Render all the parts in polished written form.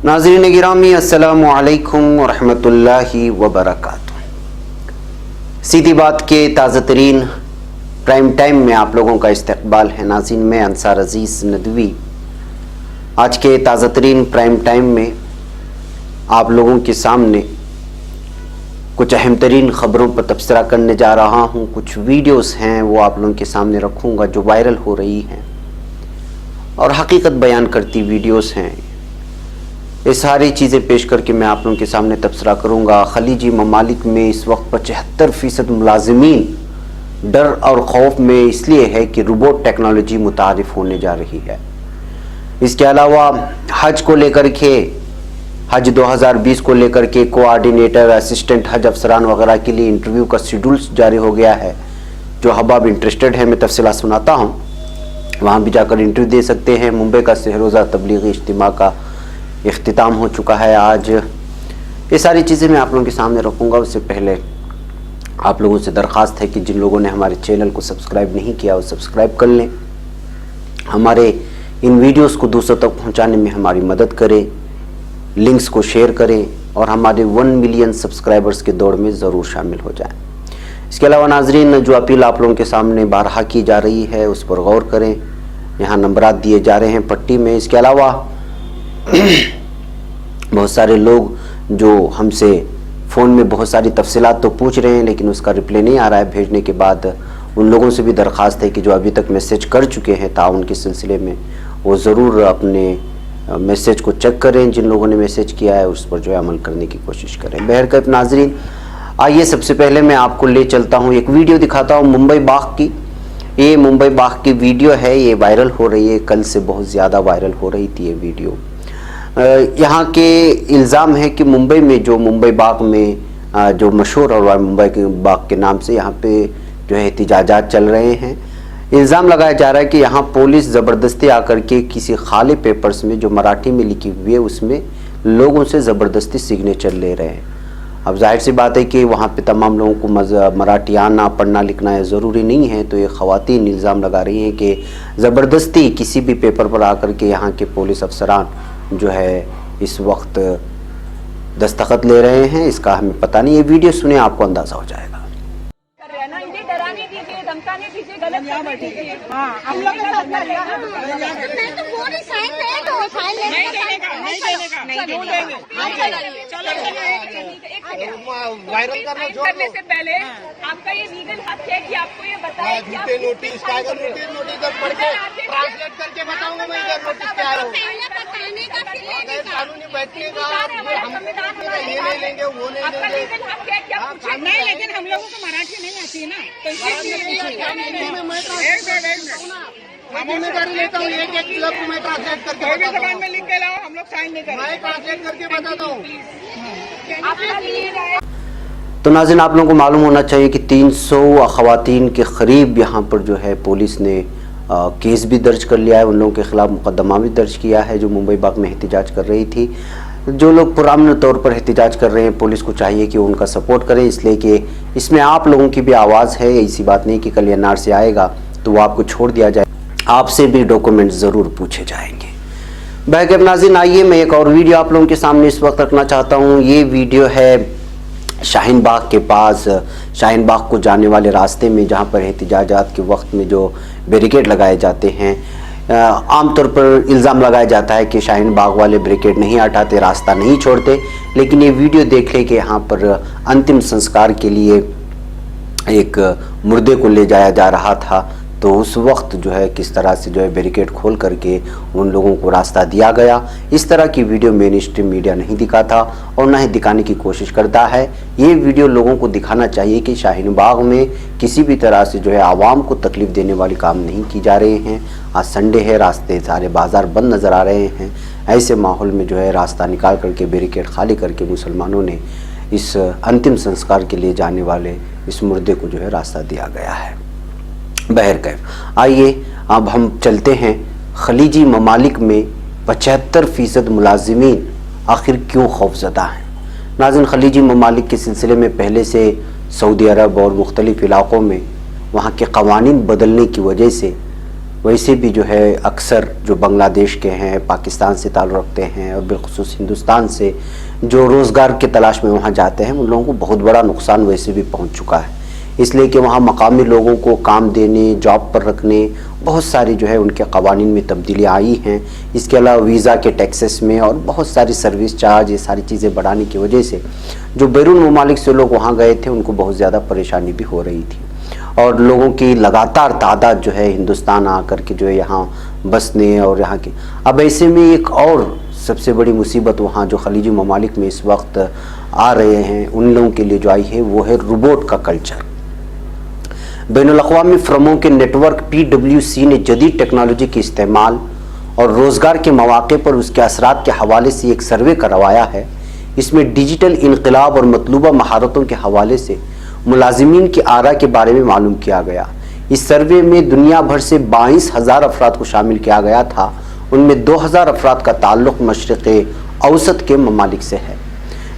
नाज़रीन गिरामी अस्सलामु अलैकुम वरहमतुल्लाहि वबरकातुहू। सीधी बात के ताज़ा तरीन प्राइम टाइम में आप लोगों का इस्तकबाल है। नाज़रीन मैं अंसार अजीज़ नदवी आज के ताज़ा तरीन प्राइम टाइम में आप लोगों के सामने कुछ अहम तरीन ख़बरों पर तबसरा करने जा रहा हूँ। कुछ वीडियोस हैं वो आप लोगों के सामने रखूँगा जो वायरल हो रही हैं और हकीकत बयान करती वीडियोस हैं। ये सारी चीज़ें पेश करके मैं आप लोगों के सामने तबसरा करूँगा। खलीजी ममालिक में इस वक्त 75% मुलाजिमीन डर और खौफ में इसलिए है कि रोबोट टेक्नोलॉजी मुतारिफ होने जा रही है। इसके अलावा हज को लेकर के हज 2020 को लेकर के कोऑर्डिनेटर, असिस्टेंट हज अफसरान वगैरह के लिए इंटरव्यू का शेड्यूल जारी हो गया है। जो हबाब इंटरेस्टेड है मैं तफसीलात सुनाता हूँ, वहाँ भी जाकर इंटरव्यू दे सकते हैं। मुंबई का सहरोज़ा तबलीगी इज्तिमा का इख्तिताम हो चुका है आज। ये सारी चीज़ें मैं आप लोगों के सामने रखूँगा। उससे पहले आप लोगों से दरख्वास्त है कि जिन लोगों ने हमारे चैनल को सब्सक्राइब नहीं किया वो सब्सक्राइब कर लें, हमारे इन वीडियोस को दूसरों तक पहुंचाने में हमारी मदद करें, लिंक्स को शेयर करें और हमारे 1 मिलियन सब्सक्राइबर्स के दौड़ में ज़रूर शामिल हो जाएं। इसके अलावा नाजरीन जो अपील आप लोगों के सामने बारहा की जा रही है उस पर गौर करें। यहाँ नंबरात दिए जा रहे हैं पट्टी में। इसके अलावा बहुत सारे लोग जो हमसे फ़ोन में बहुत सारी तफसीलात तो पूछ रहे हैं लेकिन उसका रिप्लाई नहीं आ रहा है भेजने के बाद। उन लोगों से भी दरख्वास्त है कि जो अभी तक मैसेज कर चुके हैं ताउन के सिलसिले में वो ज़रूर अपने मैसेज को चेक करें। जिन लोगों ने मैसेज किया है उस पर जो है अमल करने की कोशिश करें। बहरकैफ नाजरीन आइए सबसे पहले मैं आपको ले चलता हूँ, एक वीडियो दिखाता हूँ मुंबई बाग की। ये मुंबई बाग की वीडियो है, ये वायरल हो रही है, कल से बहुत ज़्यादा वायरल हो रही थी ये वीडियो। यहाँ के इल्ज़ाम है कि मुंबई में जो मुंबई बाग में जो मशहूर और मुंबई के बाग के नाम से यहाँ पे जो है एहतिजाजात चल रहे हैं। इल्ज़ाम लगाया जा रहा है कि यहाँ पुलिस ज़बरदस्ती आकर के किसी खाली पेपर्स में जो मराठी में लिखी हुई है उसमें लोगों से ज़बरदस्ती सिग्नेचर ले रहे हैं। अब जाहिर सी बात है कि वहाँ पे तमाम लोगों को मराठी आना पढ़ना लिखना ज़रूरी नहीं है, तो ये ख़वातीन इल्ज़ाम लगा रही हैं कि ज़बरदस्ती किसी भी पेपर पर आकर के यहाँ के पुलिस अफसरान जो है इस वक्त दस्तखत ले रहे हैं। इसका हमें पता नहीं, ये वीडियो सुने आपको अंदाज़ा हो जाएगा। वायरल करने से पहले आपका ये लीगल हक है कि आपको ये बताएं कि आप नोटिस पढ़ के ट्रांसलेट करके बताऊंगा मैं इधर नोटिस क्या है। कानूनी बैठने का हम ये नहीं लेंगे वो नहीं लेंगे नहीं, लेकिन हम लोगों को मराठी नहीं आती है ना, मैं जिम्मेदारी लेता हूँ। एक लफ्ज मैं ट्रांसलेट करके जबान में लिख के लाओ, हम लोग साइन नहीं करेंगे, मैं ट्रांसलेट करके बताता हूँ। तो नाज़रीन आप लोगों को मालूम होना चाहिए कि 300 ख़वातीन के क़रीब यहाँ पर जो है पुलिस ने केस भी दर्ज कर लिया है। उन लोगों के ख़िलाफ़ मुकदमा भी दर्ज किया है जो मुंबई बाग में एहतिजाज कर रही थी। जो लोग पुरअमन तौर पर एहतिजाज कर रहे हैं पुलिस को चाहिए कि उनका सपोर्ट करें, इसलिए कि इसमें आप लोगों की भी आवाज़ है। ऐसी बात नहीं कि कल NRC आएगा तो वो आपको छोड़ दिया जाए, आपसे भी डॉक्यूमेंट ज़रूर पूछे जाएंगे। बहरकैफ नाज़रीन आइए मैं एक और वीडियो आप लोगों के सामने इस वक्त रखना चाहता हूँ। ये वीडियो है शाहीन बाग के पास, शाहीन बाग को जाने वाले रास्ते में, जहाँ पर एहतिजाजात के वक्त में जो बैरिकेड लगाए जाते हैं। आमतौर पर इल्ज़ाम लगाया जाता है कि शाहीन बाग वाले बैरिकेड नहीं हटाते, रास्ता नहीं छोड़ते, लेकिन ये वीडियो देख ले कि यहाँ पर अंतिम संस्कार के लिए एक मुर्दे को ले जाया जा रहा था, तो उस वक्त जो है किस तरह से जो है बैरिकेड खोल करके उन लोगों को रास्ता दिया गया। इस तरह की वीडियो मेन स्ट्रीम मीडिया नहीं दिखाता और ना ही दिखाने की कोशिश करता है। ये वीडियो लोगों को दिखाना चाहिए कि शाहीन बाग में किसी भी तरह से जो है आवाम को तकलीफ़ देने वाली काम नहीं की जा रहे हैं। आज संडे है, रास्ते सारे बाज़ार बंद नज़र आ रहे हैं। ऐसे माहौल में जो है रास्ता निकाल करके बैरिकेड खाली करके मुसलमानों ने इस अंतिम संस्कार के लिए जाने वाले इस मुर्दे को जो है रास्ता दिया गया है। बहरकैफ आइए अब हम चलते हैं खलीजी ममालिक में 75% मुलाजिमीन आखिर क्यों खौफज़दा हैं। नाज़रीन खलीजी ममालिक के सिलसिले में पहले से सऊदी अरब और मुख्तलिफ़ इलाक़ों में वहाँ के क़वानीन बदलने की वजह से वैसे भी जो है अक्सर जो बांग्लादेश के हैं, पाकिस्तान से ताल्लुक़ रखते हैं और बिलखुसूस हिंदुस्तान से जो रोज़गार के तलाश में वहाँ जाते हैं, उन लोगों को बहुत बड़ा नुकसान वैसे भी पहुँच चुका है। इसलिए कि वहाँ मकामी लोगों को काम देने, जॉब पर रखने बहुत सारी जो है उनके क़वानीन में तब्दीली आई हैं। इसके अलावा वीज़ा के टैक्सेस में और बहुत सारी सर्विस चार्ज, ये सारी चीज़ें बढ़ाने की वजह से जो बैरून ममालिक से लोग वहाँ गए थे उनको बहुत ज़्यादा परेशानी भी हो रही थी और लोगों की लगातार तादाद जो है हिंदुस्तान आकर के जो है यहाँ बसने और यहाँ के, अब ऐसे में एक और सबसे बड़ी मुसीबत वहाँ जो खलीजी ममालिक में इस वक्त आ रहे हैं उन लोगों के लिए जो आई है वो है रोबोट का कल्चर। बैनुल-अक़वामी फ़र्मों के नेटवर्क PwC ने जदीद टेक्नोलॉजी के इस्तेमाल और रोज़गार के मौक़े पर उसके असरात के हवाले से एक सर्वे करवाया है। इसमें डिजिटल इनक़लाब और मतलूबा महारतों के हवाले से मुलाजिमीन की आरा के बारे में मालूम किया गया। इस सर्वे में दुनिया भर से 22,000 अफराद को शामिल किया गया था। उनमें 2,000 अफराद का ताल्लुक़ मशरिक़ औसत के ममालिक से है।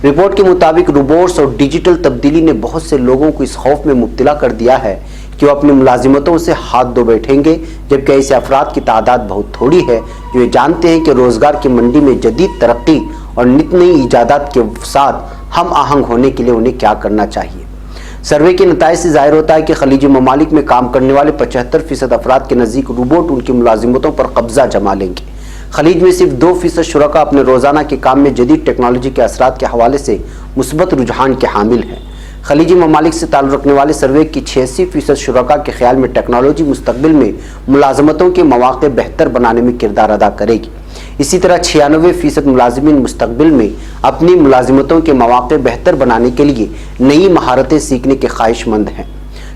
रिपोर्ट के मुताबिक रोबोट्स और डिजिटल तब्दीली ने बहुत से लोगों को इस खौफ में मुब्तला कर दिया है कि वो अपनी मुलाजिमतों से हाथ धो बैठेंगे, जबकि ऐसे अफराद की तादाद बहुत थोड़ी है जो ये जानते हैं कि रोज़गार की मंडी में जदीद तरक्की और नित नई ईजादात के साथ हम आहंग होने के लिए उन्हें क्या करना चाहिए। सर्वे के नताइज से ज़ाहिर होता है कि खलीजी ममालिक में काम करने वाले 75% अफराद के नज़दीक रोबोट उनकी मुलाजिमतों पर कब्जा जमा लेंगे। खलीज में सिर्फ 2% शुरका अपने रोज़ाना के काम में जदीद टेक्नोलॉजी के असरात के हवाले से मुस्बत रुझान के हामिल हैं। खलीजी ममालिक से ताल्लुक़ रखने वाले सर्वे की 86% शुरका के ख्याल में टेक्नोलॉजी मुस्तकबिल में मुलाजमतों के मौक़े बेहतर बनाने में किरदार अदा करेगी। इसी तरह 96% मुलाजिमीन मुस्तकबिल में अपनी मुलाजिमतों के मौक़े बेहतर बनाने के लिए नई महारतें सीखने के ख्वाहिशमंद हैं।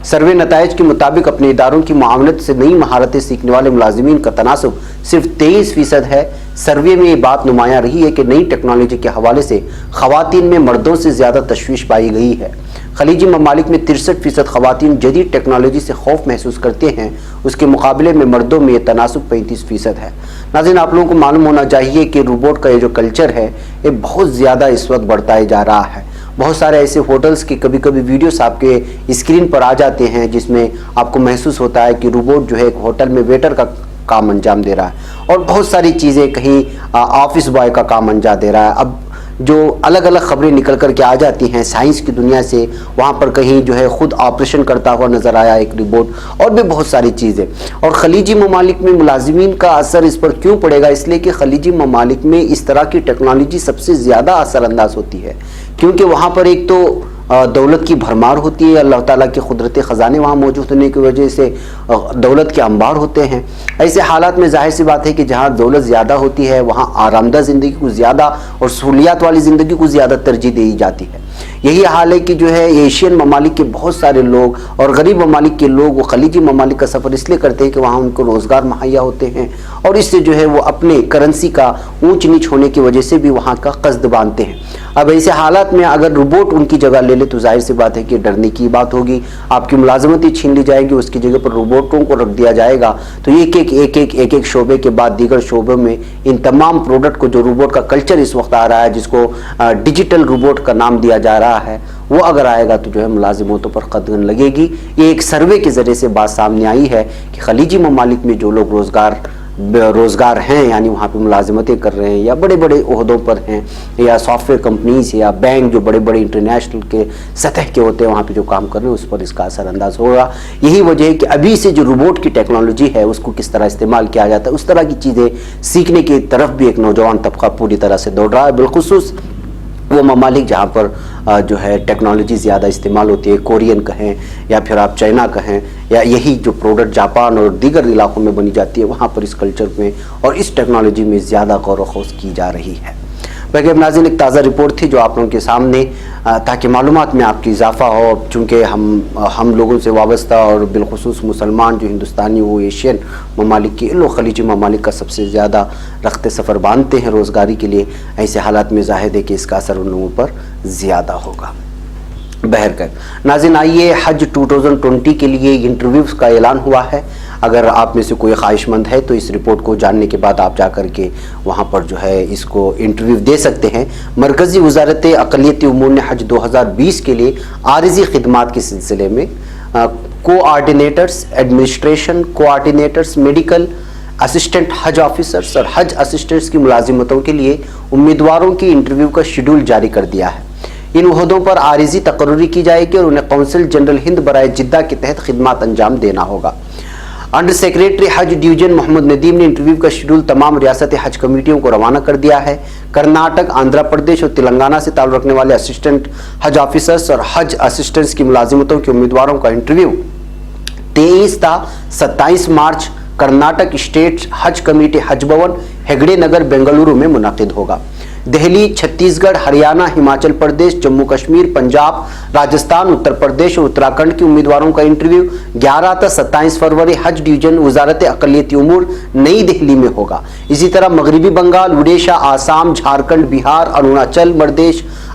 सर्वे नताइज के मुताबिक अपने इदारों की मुआवनत से नई महारतें सीखने वाले मुलाजिमीन का तनासब सिर्फ 23% है। सर्वे में ये बात नुमायां रही है कि नई टेक्नोलॉजी के हवाले से ख़वातीन में मर्दों से ज़्यादा तशवीश पाई गई है। खलीजी ममालिक में 63% ख़वातीन जदीद टेक्नोलॉजी से खौफ महसूस करते हैं, उसके मुकाबले में मर्दों में ये तनासब 35% है। नाज़रीन, आप लोगों को मालूम होना चाहिए कि रोबोट का ये जो कल्चर है ये बहुत ज़्यादा इस वक्त बढ़ता ही जा रहा है। बहुत सारे ऐसे होटल्स के कभी कभी वीडियोस आपके स्क्रीन पर आ जाते हैं जिसमें आपको महसूस होता है कि रोबोट जो है एक होटल में वेटर का काम अंजाम दे रहा है और बहुत सारी चीज़ें कहीं ऑफिस बॉय का काम अंजाम दे रहा है। अब जो अलग अलग खबरें निकल कर के आ जाती हैं साइंस की दुनिया से, वहाँ पर कहीं जो है ख़ुद ऑपरेशन करता हुआ नज़र आया एक रोबोट और भी बहुत सारी चीज़ें। और खलीजी ममालिक में मुलाजिमीन का असर इस पर क्यों पड़ेगा? इसलिए कि खलीजी ममालिक में इस तरह की टेक्नोलॉजी सबसे ज़्यादा असरअंदाज होती है, क्योंकि वहाँ पर एक तो दौलत की भरमार होती है, अल्लाह ताला के कुदरत ख़जाने वहाँ मौजूद होने की वजह से दौलत के अंबार होते हैं। ऐसे हालात में जाहिर सी बात है कि जहाँ दौलत ज़्यादा होती है वहाँ आरामदा ज़िंदगी को ज़्यादा और सहूलियात वाली ज़िंदगी को ज़्यादा तरजीह दी जाती है। यही हाल है कि जो है एशियन ममालिक के बहुत सारे लोग और गरीब ममालिक के लोग वो खलीजी ममालिक का सफ़र इसलिए करते हैं कि वहाँ उनको रोज़गार मुहैया होते हैं और इससे जो है वो अपने करेंसी का ऊंच नीच होने की वजह से भी वहाँ का कस्द बांधते हैं। अब ऐसे हालात में अगर रोबोट उनकी जगह ले ले तो जाहिर सी बात है कि डरने की बात होगी, आपकी मुलाजमती छीन ली जाएगी, उसकी जगह पर रोबोटों को रख दिया जाएगा। तो एक एक शोबे के बाद दीगर शोबों में इन तमाम प्रोडक्ट को जो रोबोट का कल्चर इस वक्त आ रहा है, जिसको डिजिटल रोबोट का नाम दिया जा रहा है, वो अगर आएगा तो जो है मुलाजिमतों पर कदगन लगेगी। ये एक सर्वे के ज़रिए से बात सामने आई है कि खलीजी ममालिक में जो लोग रोज़गार हैं यानी वहाँ पे मुलाजिमतें कर रहे हैं या बड़े बड़े ओहदों पर हैं या सॉफ्टवेयर कंपनीज या बैंक जो बड़े बड़े इंटरनेशनल के सतह के होते हैं वहाँ पे जो काम कर रहे हैं उस पर इसका असरअंदाज होगा। यही वजह है कि अभी से जो रोबोट की टेक्नोलॉजी है उसको किस तरह इस्तेमाल किया जाता है उस तरह की चीज़ें सीखने की तरफ भी एक नौजवान तबका पूरी तरह से दौड़ रहा है। बिलखुसूस वो ममालिक जहाँ पर जो है टेक्नोलॉजी ज़्यादा इस्तेमाल होती है, कोरियन कहें या फिर आप चाइना कहें या यही जो प्रोडक्ट जापान और दीगर इलाकों में बनी जाती है, वहाँ पर इस कल्चर में और इस टेक्नोलॉजी में ज़्यादा गौर व खौस की जा रही है। बाकी नाज़रीन, एक ताज़ा रिपोर्ट थी जो आप लोगों के सामने ताकि मालूमात में आपकी इजाफ़ा हो, चूँकि हम लोगों से वाबस्ता और बिलखुसूस मुसलमान जो हिंदुस्तानी वो एशियन ममालिक के लोग खलीजी ममालिक का सबसे ज़्यादा रखते सफ़र बांधते हैं रोज़गारी के लिए। ऐसे हालात में ज़ाहिर है कि इसका असर उन लोगों पर ज़्यादा होगा। बहरकैफ नाज़रीन, आइए हज 2020 के लिए इंटरव्यूज़ का ऐलान हुआ है। अगर आप में से कोई ख्वाहिशमंद है तो इस रिपोर्ट को जानने के बाद आप जाकर के वहाँ पर जो है इसको इंटरव्यू दे सकते हैं। मरकज़ी वज़ारत अक़लियती उमूर ने हज 2020 के लिए आरिज़ी खिदमात के सिलसिले में coordinators, administration coordinators, medical assistant हज ऑफिसर्स और हज असिस्टेंट्स की मुलाजिमतों के लिए उम्मीदवारों की इंटरव्यू का शेड्यूल जारी कर दिया है। इन ओहदों पर आरिजी तकर्रुरी की जाएगी और उन्हें कौंसिल जनरल हिंद बराए जिद्दा के तहत खिदमत अंजाम देना होगा। अंडर सेक्रेटरी हज डिवीजन मोहम्मद नदीम ने इंटरव्यू का शेड्यूल तमाम रियासती हज कमेटियों को रवाना कर दिया है। कर्नाटक, आंध्र प्रदेश और तेलंगाना से ताल्लुक़ रखने वाले असिस्टेंट हज ऑफिसर्स और हज असिस्टेंट्स की मुलाजिमतों के उम्मीदवारों का इंटरव्यू 23 ता 27 मार्च कर्नाटक स्टेट हज कमेटी हज भवन, हेगड़े नगर, बेंगलुरु में मुनाकिद होगा। दिल्ली, छत्तीसगढ़, हरियाणा, हिमाचल प्रदेश, जम्मू कश्मीर, पंजाब, राजस्थान, उत्तर प्रदेश और उत्तराखंड के उम्मीदवारों का इंटरव्यू 11 से 27 फरवरी हज डिवीजन वजारत अक़लियती उमूर नई दिल्ली में होगा। इसी तरह मगरबी बंगाल, उड़ीसा, आसाम, झारखंड, बिहार,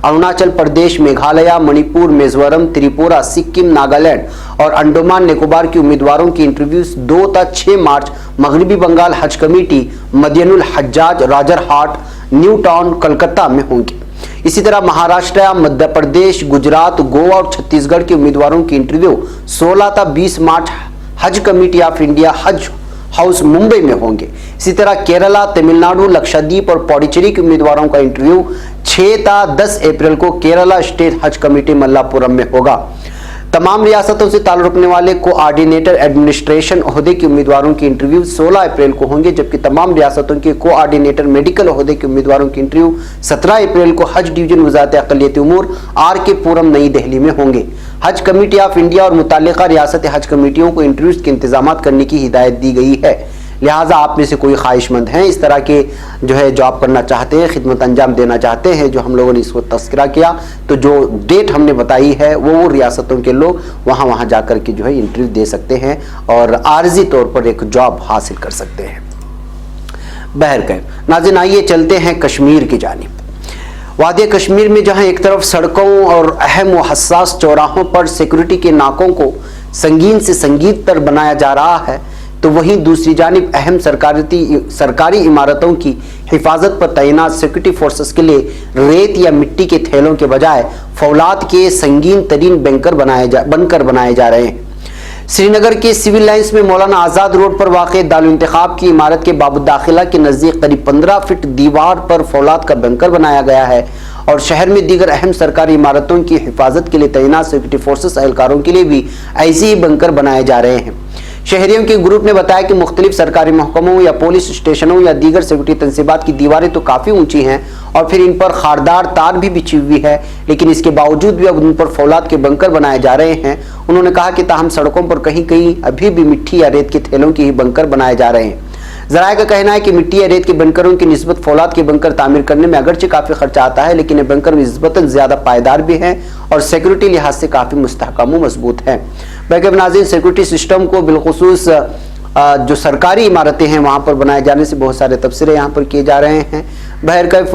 अरुणाचल प्रदेश, मेघालय, मणिपुर, मिजोरम, त्रिपुरा, सिक्किम, नागालैंड और अंडमान निकोबार के उम्मीदवारों की इंटरव्यूज 2 से 6 मार्च मगरबी बंगाल हज committee Madinul Hujjaj, Rajarhat, New Town, Calcutta में होंगे। इसी तरह महाराष्ट्र, मध्य प्रदेश, गुजरात, गोवा और छत्तीसगढ़ के उम्मीदवारों की इंटरव्यू 16 से 20 मार्च हज कमेटी ऑफ इंडिया हज हाउस मुंबई में होंगे। इसी तरह केरला, तमिलनाडु, लक्षद्वीप और पौडीचेरी के उम्मीदवारों का इंटरव्यू 6 से 10 अप्रैल को केरला स्टेट हज कमेटी मल्लापुरम में होगा। तमाम रियासतों से ताल्लुक़ रखने वाले कोऑर्डिनेटर एडमिनिस्ट्रेशन ओहदे के उम्मीदवारों की इंटरव्यू 16 अप्रैल को होंगे, जबकि तमाम रियासतों के कोऑर्डिनेटर मेडिकल ओहदे के उम्मीदवारों की इंटरव्यू 17 अप्रैल को हज डिवीजन वजारत अक़लियती उमूर RK पुरम नई दिल्ली में होंगे। हज कमेटी ऑफ इंडिया और मुताल्लिका रियासती हज कमेटियों को इंटरव्यूज के इंतजाम करने की हिदायत दी गई है। लिहाजा आप में से कोई ख्वाहिशमंद हैं, इस तरह के जो है जॉब करना चाहते हैं, खिदमत अंजाम देना चाहते हैं, जो हम लोगों ने इसको तस्करा किया, तो जो डेट हमने बताई है वो रियासतों के लोग वहाँ जाकर के जो है इंटरव्यू दे सकते हैं और आर्जी तौर पर एक जॉब हासिल कर सकते हैं। बहरकैफ नाज़रीन, आइए चलते हैं कश्मीर की जानिब। वादी कश्मीर में जहाँ एक तरफ सड़कों और अहम व हसास चौराहों पर सिक्योरिटी के नाकों को संगीन से संगीनतर बनाया जा रहा है, तो वहीं दूसरी जानिब अहम सरकारी इमारतों की हिफाजत पर तैनात सिक्योरिटी फोर्सेस के लिए रेत या मिट्टी के थैलों के बजाय फौलाद के संगीन तरीन बनकर बनाए जा रहे हैं। श्रीनगर के सिविल लाइंस में मौलाना आज़ाद रोड पर वाक़ दारुल इंतखाब की इमारत के बाब दाखिला के नज़दीक करीब 15 फीट दीवार पर फौलाद का बंकर बनाया गया है और शहर में दीगर अहम सरकारी इमारतों की हिफाजत के लिए तैनात सिक्योरिटी फोर्सेस एहलकारों के लिए भी ऐसे ही बंकर बनाए जा रहे हैं। शहरियों के ग्रुप ने बताया कि मुख्तलिफ सरकारी महकमों या पुलिस स्टेशनों या दीगर सिक्योरिटी तंसीबात की दीवारें तो काफ़ी ऊंची हैं और फिर इन पर खारदार तार भी बिछी हुई है, लेकिन इसके बावजूद भी अब उन पर फौलाद के बंकर बनाए जा रहे हैं। उन्होंने कहा कि ताहम सड़कों पर कहीं कहीं अभी भी मिट्टी या रेत के थैलों के ही बंकर बनाए जा रहे हैं। ज़राए का कहना है कि मिट्टी या रेत के बंकरों की निस्बत फौलाद के बंकर तामीर करने में अगरचे काफ़ी खर्चा आता है, लेकिन ये बंकर निस्बतन ज़्यादा पायदार भी हैं और सिक्योरिटी लिहाज से काफ़ी मुस्तहकम व मजबूत हैं। बल्कि नाज़रीन, सिक्योरिटी सिस्टम को बिलखुसूस जो सरकारी इमारतें हैं वहाँ पर बनाए जाने से बहुत सारे तबसरे यहाँ पर किए जा रहे हैं। बहरकैफ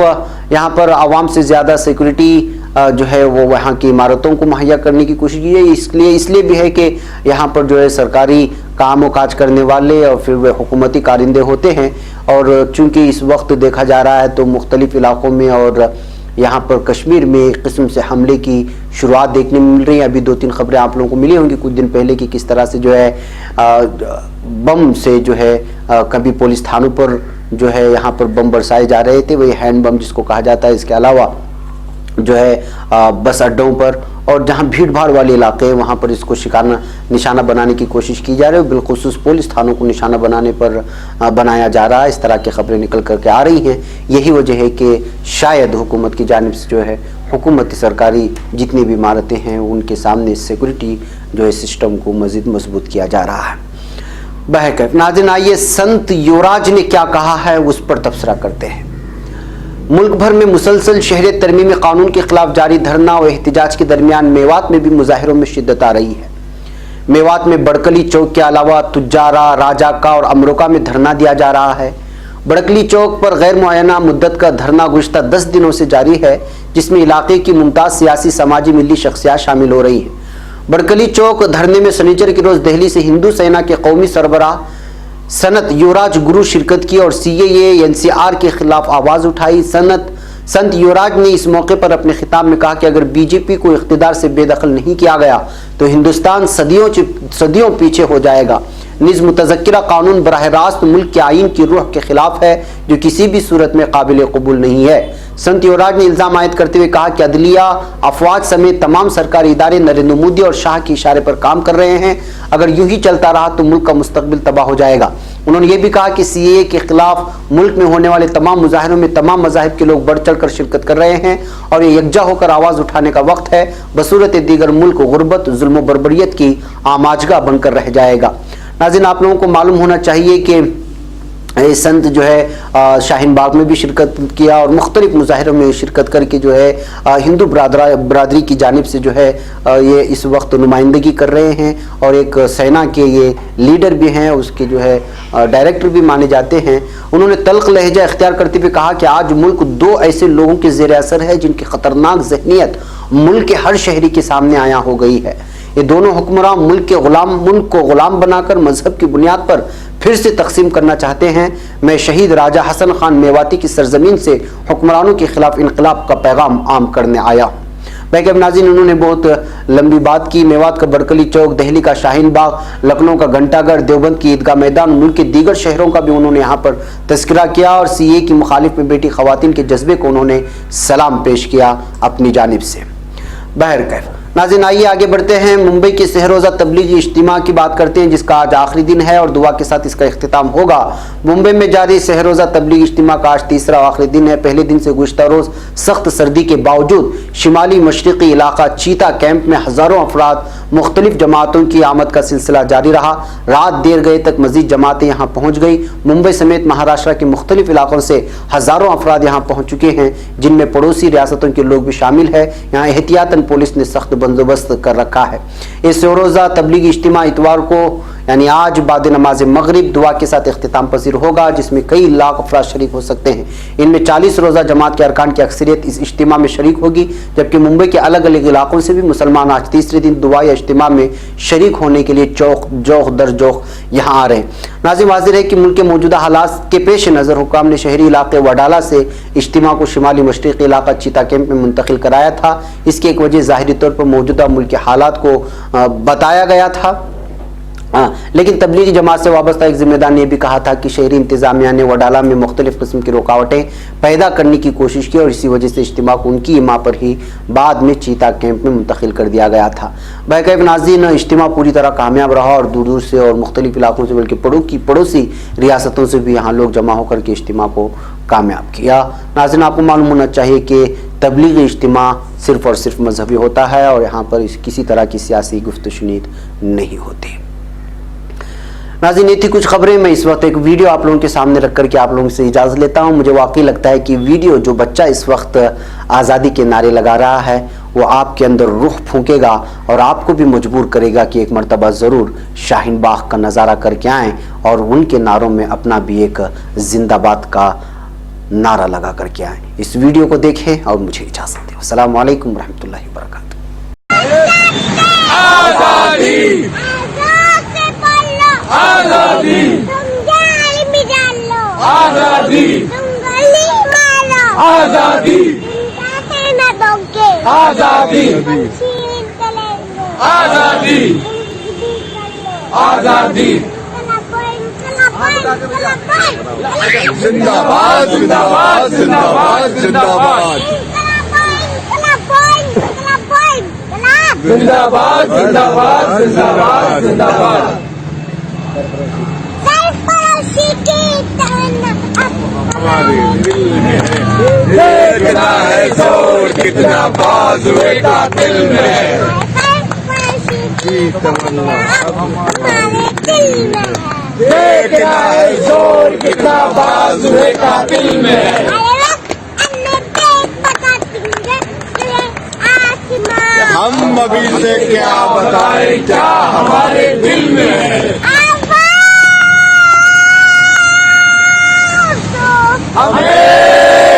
यहाँ पर आवाम से ज़्यादा सिक्योरिटी जो है वो वहाँ की इमारतों को मुहैया करने की कोशिश की है। इसलिए भी है कि यहाँ पर जो है सरकारी काम काज करने वाले और फिर वे हुकूमती कारिंदे होते हैं और चूँकि इस वक्त देखा जा रहा है तो मुख्तलिफ इलाक़ों में और यहाँ पर कश्मीर में एक किस्म से हमले की शुरुआत देखने में मिल रही है। अभी 2-3 खबरें आप लोगों को मिली होंगी कुछ दिन पहले कि किस तरह से जो है बम से जो है कभी पुलिस थानों पर जो है यहाँ पर बम बरसाए जा रहे थे, वही हैंड बम जिसको कहा जाता है। इसके अलावा जो है बस अड्डों पर और जहाँ भीड़ भाड़ वाले इलाके हैं वहाँ पर इसको निशाना बनाने की कोशिश की जा रही है। बिलखुसूस पुलिस थानों को निशाना बनाने पर बनाया जा रहा है। इस तरह की खबरें निकल करके आ रही हैं। यही वजह है कि शायद हुकूमत की जानिब से जो है हुकूमती सरकारी जितनी भी इमारतें हैं उनके सामने सिक्योरिटी जो है सिस्टम को मज़ीद मजबूत किया जा रहा है। बहरकैफ नाज़रीन, आइए संत युवराज ने क्या कहा है उस पर तबसरा करते हैं। मुल्क भर में मुसलसल शहरियत तरमीमी कानून के खिलाफ जारी धरना और एहतजाज के दरमियान मेवात में भी मुजाहिरों में शिद्दत आ रही है। मेवात में बड़कली चौक के अलावा तुजारा, राजाका और अमरोका में धरना दिया जा रहा है। बड़कली चौक पर गैर मुअय्यना मुद्दत का धरना गुज़श्ता 10 दिनों से जारी है, जिसमें इलाके की मुमताज़ सियासी, समाजी, मिली शख्सियात शामिल हो रही हैं। बड़कली चौक धरने में शनिचर के रोज़ दिल्ली से हिंदू सेना के कौमी सरबराह सनत युवराज गुरु शिरकत की और CAA NCR के खिलाफ आवाज़ उठाई। सनत संत युवराज ने इस मौके पर अपने खिताब में कहा कि अगर बीजेपी को इख्तिदार से बेदखल नहीं किया गया तो हिंदुस्तान सदियों पीछे हो जाएगा। निज मुतज़क्किरा कानून बराह रास्त मुल्क के आइन की रूह के खिलाफ है, जो किसी भी सूरत में काबिल कबूल नहीं है। संत युवराज ने इल्जाम आयद करते हुए कहा कि अदलिया, अफवाज समेत तमाम सरकारी इदारे नरेंद्र मोदी और शाह के इशारे पर काम कर रहे हैं। अगर यूं ही चलता रहा तो मुल्क का मुस्तकबिल तबाह हो जाएगा। उन्होंने ये भी कहा कि सीएए के खिलाफ मुल्क में होने वाले तमाम मुजाहिरों में तमाम मज़ाहिब के लोग बढ़ चढ़ कर शिरकत कर रहे हैं और ये यकजा होकर आवाज़ उठाने का वक्त है। बसूरत दीगर मुल्क गुर्बत, जुल्म बर्बरियत की आमाजगा बनकर रह जाएगा। नाज़रीन, आप लोगों को मालूम होना चाहिए कि संत जो है शाहीन बाग में भी शिरकत किया और मुख्तलिफ मुजाहिरों में शिरकत करके जो है हिंदू बरादरी की जानिब से जो है ये इस वक्त नुमाइंदगी कर रहे हैं और एक सेना के ये लीडर भी हैं, उसके जो है डायरेक्टर भी माने जाते हैं। उन्होंने तल्ख लहजा इख्तियार करते हुए कहा कि आज मुल्क दो ऐसे लोगों के ज़ेर असर है जिनकी ख़तरनाक ज़हनियत मुल्क के हर शहरी के सामने आया हो गई है। ये दोनों हुक्मरान मुल्क को गुलाम बनाकर मजहब की बुनियाद पर फिर से तकसीम करना चाहते हैं। मैं शहीद राजा हसन खान मेवाती की सरजमीन से हुक्मरानों के खिलाफ इनकलाब का पैगाम आम करने आया हूँ। बैकअप नाज़रीन, उन्होंने बहुत लंबी बात की। मेवात का बरकली चौक, दिल्ली का शाहीन बाग, लखनऊ का घंटाघर, देवबंद की ईदगाह मैदान, मुल्क के दीगर शहरों का भी उन्होंने यहाँ पर तस्करा किया और सीए की मुखालिफ में बैठी खवातीन के जज्बे को उन्होंने सलाम पेश किया अपनी जानिब से। बहरकैफ नाज़रीन, आइए आगे बढ़ते हैं। मुंबई के सहरोज़ा तबलीगी इज्तिमा की बात करते हैं, जिसका आज आखिरी दिन है और दुआ के साथ इसका इख्तिताम होगा। मुंबई में जारी सहरोज़ा तबलीगी इज्तिमा का आज तीसरा आखिरी दिन है। पहले दिन से गुज़श्ता रोज़ सख्त सर्दी के बावजूद शिमाली मशरक़ी इलाका चीता कैंप में हज़ारों अफराद मुख्तलिफ जमातों की आमद का सिलसिला जारी रहा। रात देर गए तक मज़ीद जमातें यहाँ पहुँच गई। मुंबई समेत महाराष्ट्र के मुख्तलिफ इलाकों से हज़ारों अफराद यहाँ पहुँच चुके हैं, जिनमें पड़ोसी रियासतों के लोग भी शामिल है। यहाँ एहतियातन पुलिस ने सख्त बंदोबस्त कर रखा है। इस रोज़ा तबलीगी इज्तिमा इतवार को यानी आज बाद नमाज मगरिब दुआ के साथ इख्तिताम पजीर होगा, जिसमें कई लाख अफराद शरीक हो सकते हैं। इनमें 40 रोज़ा जमात के अरकान की अक्सरियत इस इज्तिमा में शरीक होगी, जबकि मुंबई के अलग अलग इलाकों से भी मुसलमान आज तीसरे दिन दुआ या इज्तिमा में शरीक होने के लिए जोख दर जोख यहाँ आ रहे हैं। नाज़रीन, वाज़िह है कि मुल्क के मौजूदा हालात के पेश नज़र हुक्काम ने शहरी इलाके वडाला से इज्तिमा को शिमाली मशरक़ी इलाका चीता कैंप में मुंतकिल कराया था। इसकी एक वजह ज़ाहिरी तौर पर मौजूदा मुल्क के हालात को बताया गया था। लेकिन तबलीगी जमात से वाबस्ता एक जिम्मेदार ने भी कहा था कि शहरी इंतजामिया ने वडाला में मुख्तलिफ किस्म की रुकावटें पैदा करने की कोशिश की और इसी वजह से इज्तिमा को उनकी इमा पर ही बाद में चीता कैंप में मुंतकिल कर दिया गया था। बैकैफ नाज़रीन, इज्तिमा पूरी तरह कामयाब रहा और दूर दूर से और मुख्तलिफ इलाकों से बल्कि पड़ोसी रियासतों से भी यहाँ लोग जमा होकर के इज्तिमा को कामयाब किया। नाज़रीन, आपको मालूम होना चाहिए कि तबलीगी इज्तिमा सिर्फ और सिर्फ मजहबी होता है और यहाँ पर किसी तरह की सियासी गुफ्तशुनीद नहीं होती। नाज़रीन, ये थी कुछ खबरें। मैं इस वक्त एक वीडियो आप लोगों के सामने रख करके आप लोगों से इजाज़त लेता हूँ। मुझे वाकई लगता है कि वीडियो जो बच्चा इस वक्त आज़ादी के नारे लगा रहा है वो आपके अंदर रूह फूंकेगा और आपको भी मजबूर करेगा कि एक मरतबा ज़रूर शाहीन बाग का नज़ारा करके आएँ और उनके नारों में अपना भी एक जिंदाबाद का नारा लगा करके आएँ। इस वीडियो को देखें और मुझे इजाज़त दें। अस्सलामु अलैकुम रहमतुल्लाहि व बरकातहू। आजादी तुम जाल में डाल लो, आजादी तुम गली मारो, आजादी तुम न दोगे, आजादी तुम छीन चलेंगे, आजादी आजादी जिंदाबाद जिंदाबाद जिंदाबाद जिंदाबाद जिंदाबाद जिंदाबाद जिंदाबाद जिंदाबाद। हमारे दिल में कितना है जोर, कितना बाजुए का दिल में की तमन्ना हमारे दिल में, कितना है जोर, कितना बाजुए का दिल में। हम अभी से क्या बताएं क्या हमारे दिल में है। हमें